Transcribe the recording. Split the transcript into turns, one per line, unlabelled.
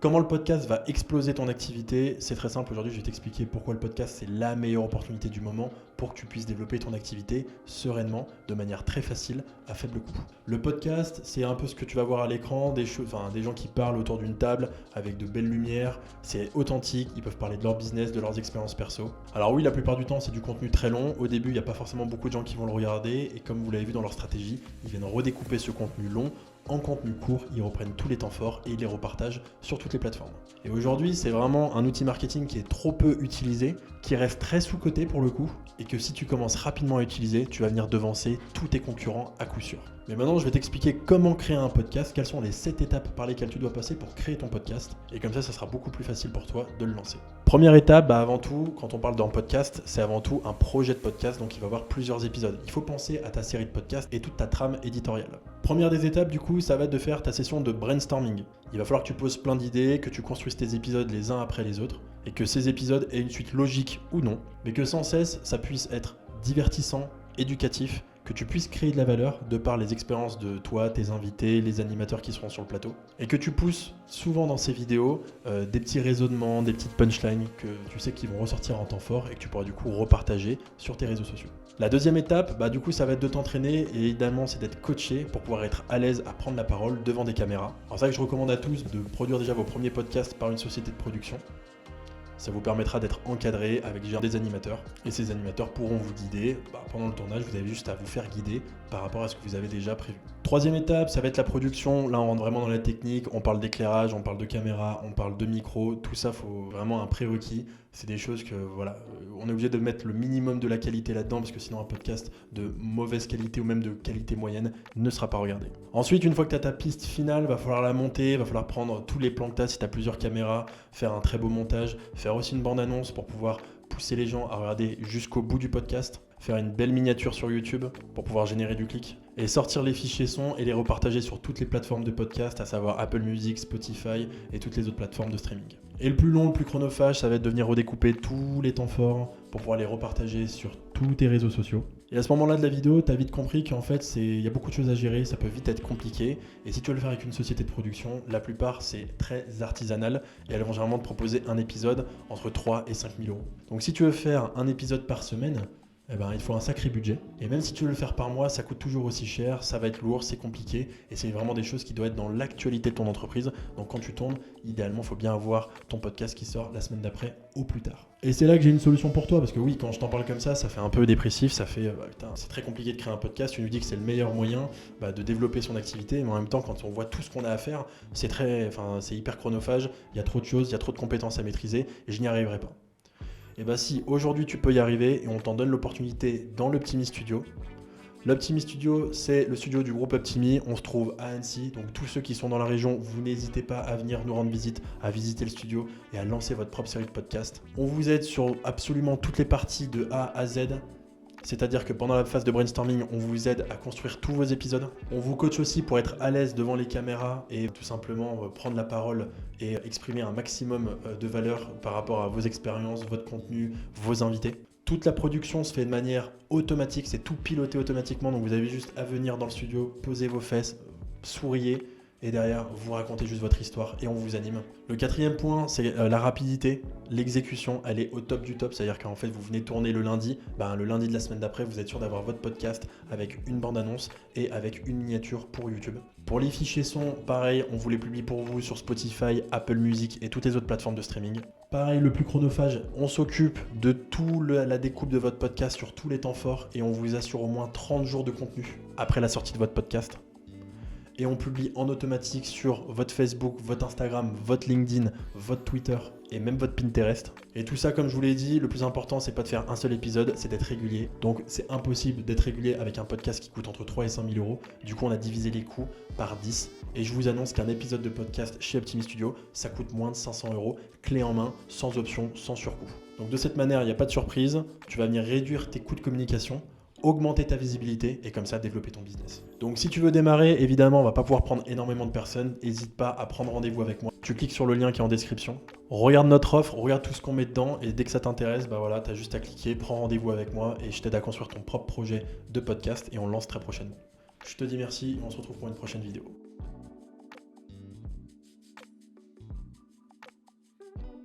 Comment le podcast va exploser ton activité? C'est très simple, aujourd'hui je vais t'expliquer pourquoi le podcast c'est la meilleure opportunité du moment pour que tu puisses développer ton activité sereinement, de manière très facile, à faible coût. Le podcast, c'est un peu ce que tu vas voir à l'écran, des gens qui parlent autour d'une table avec de belles lumières, c'est authentique, ils peuvent parler de leur business, de leurs expériences perso. Alors oui, la plupart du temps c'est du contenu très long, au début il n'y a pas forcément beaucoup de gens qui vont le regarder et comme vous l'avez vu dans leur stratégie, ils viennent redécouper ce contenu long en contenu court, ils reprennent tous les temps forts et ils les repartagent sur toutes les plateformes. Et aujourd'hui, c'est vraiment un outil marketing qui est trop peu utilisé, qui reste très sous-coté pour le coup, et que si tu commences rapidement à utiliser, tu vas venir devancer tous tes concurrents à coup sûr. Mais maintenant, je vais t'expliquer comment créer un podcast, quelles sont les 7 étapes par lesquelles tu dois passer pour créer ton podcast, et comme ça sera beaucoup plus facile pour toi de le lancer. Première étape, avant tout, quand on parle d'un podcast, c'est avant tout un projet de podcast, donc il va y avoir plusieurs épisodes. Il faut penser à ta série de podcasts et toute ta trame éditoriale. Première des étapes, du coup, ça va être de faire ta session de brainstorming. Il va falloir que tu poses plein d'idées, que tu construises tes épisodes les uns après les autres, et que ces épisodes aient une suite logique ou non, mais que sans cesse, ça puisse être divertissant, éducatif, que tu puisses créer de la valeur de par les expériences de toi, tes invités, les animateurs qui seront sur le plateau, et que tu pousses souvent dans ces vidéos des petits raisonnements, des petites punchlines que tu sais qui vont ressortir en temps fort et que tu pourras du coup repartager sur tes réseaux sociaux. La deuxième étape, du coup, ça va être de t'entraîner et évidemment, c'est d'être coaché pour pouvoir être à l'aise à prendre la parole devant des caméras. Alors c'est ça que je recommande à tous de produire déjà vos premiers podcasts par une société de production. Ça vous permettra d'être encadré avec déjà des animateurs et ces animateurs pourront vous guider. Pendant le tournage, vous avez juste à vous faire guider par rapport à ce que vous avez déjà prévu. Troisième étape, ça va être la production. Là, on rentre vraiment dans la technique. On parle d'éclairage, on parle de caméra, on parle de micro. Tout ça, faut vraiment un prérequis. C'est des choses que, on est obligé de mettre le minimum de la qualité là-dedans parce que sinon un podcast de mauvaise qualité ou même de qualité moyenne ne sera pas regardé. Ensuite, une fois que tu as ta piste finale, va falloir la monter, va falloir prendre tous les plans que tu as si tu as plusieurs caméras, faire un très beau montage, faire aussi une bande-annonce pour pouvoir pousser les gens à regarder jusqu'au bout du podcast, faire une belle miniature sur YouTube pour pouvoir générer du clic et sortir les fichiers son et les repartager sur toutes les plateformes de podcast, à savoir Apple Music, Spotify et toutes les autres plateformes de streaming. Et le plus long, le plus chronophage, ça va être de venir redécouper tous les temps forts pour pouvoir les repartager sur tous tes réseaux sociaux. Et à ce moment-là de la vidéo, tu as vite compris qu'en fait, il y a beaucoup de choses à gérer, ça peut vite être compliqué. Et si tu veux le faire avec une société de production, la plupart, c'est très artisanal et elles vont généralement te proposer un épisode entre 3 et 5 000 euros. Donc si tu veux faire un épisode par semaine, il faut un sacré budget. Et même si tu veux le faire par mois, ça coûte toujours aussi cher, ça va être lourd, c'est compliqué. Et c'est vraiment des choses qui doivent être dans l'actualité de ton entreprise. Donc quand tu tournes, idéalement, il faut bien avoir ton podcast qui sort la semaine d'après au plus tard. Et c'est là que j'ai une solution pour toi. Parce que oui, quand je t'en parle comme ça fait un peu dépressif. Ça fait, c'est très compliqué de créer un podcast. Tu nous dis que c'est le meilleur moyen de développer son activité. Mais en même temps, quand on voit tout ce qu'on a à faire, c'est hyper chronophage. Il y a trop de choses, il y a trop de compétences à maîtriser. Et je n'y arriverai pas. Et si aujourd'hui tu peux y arriver et on t'en donne l'opportunité dans l'Optimi Studio. L'Optimi Studio, c'est le studio du groupe Optimi. On se trouve à Annecy. Donc tous ceux qui sont dans la région, vous n'hésitez pas à venir nous rendre visite, à visiter le studio et à lancer votre propre série de podcasts. On vous aide sur absolument toutes les parties de A à Z. C'est-à-dire que pendant la phase de brainstorming, on vous aide à construire tous vos épisodes. On vous coach aussi pour être à l'aise devant les caméras et tout simplement prendre la parole et exprimer un maximum de valeur par rapport à vos expériences, votre contenu, vos invités. Toute la production se fait de manière automatique, c'est tout piloté automatiquement. Donc vous avez juste à venir dans le studio, poser vos fesses, souriez. Et derrière, vous racontez juste votre histoire et on vous anime. Le quatrième point, c'est la rapidité. L'exécution, elle est au top du top. C'est-à-dire qu'en fait, vous venez tourner le lundi. Le lundi de la semaine d'après, vous êtes sûr d'avoir votre podcast avec une bande-annonce et avec une miniature pour YouTube. Pour les fichiers son, pareil, on vous les publie pour vous sur Spotify, Apple Music et toutes les autres plateformes de streaming. Pareil, le plus chronophage, on s'occupe de la découpe de votre podcast sur tous les temps forts et on vous assure au moins 30 jours de contenu après la sortie de votre podcast. Et on publie en automatique sur votre Facebook, votre Instagram, votre LinkedIn, votre Twitter et même votre Pinterest. Et tout ça, comme je vous l'ai dit, le plus important, c'est pas de faire un seul épisode, c'est d'être régulier. Donc c'est impossible d'être régulier avec un podcast qui coûte entre 3 et 5 000 euros. Du coup, on a divisé les coûts par 10. Et je vous annonce qu'un épisode de podcast chez Optimi Studio, ça coûte moins de 500 euros, clé en main, sans option, sans surcoût. Donc de cette manière, il n'y a pas de surprise. Tu vas venir réduire tes coûts de communication, augmenter ta visibilité et comme ça développer ton business. Donc si tu veux démarrer, évidemment, on va pas pouvoir prendre énormément de personnes. N'hésite pas à prendre rendez-vous avec moi. Tu cliques sur le lien qui est en description. Regarde notre offre, regarde tout ce qu'on met dedans et dès que ça t'intéresse, tu as juste à cliquer, prends rendez-vous avec moi et je t'aide à construire ton propre projet de podcast et on le lance très prochainement. Je te dis merci et on se retrouve pour une prochaine vidéo.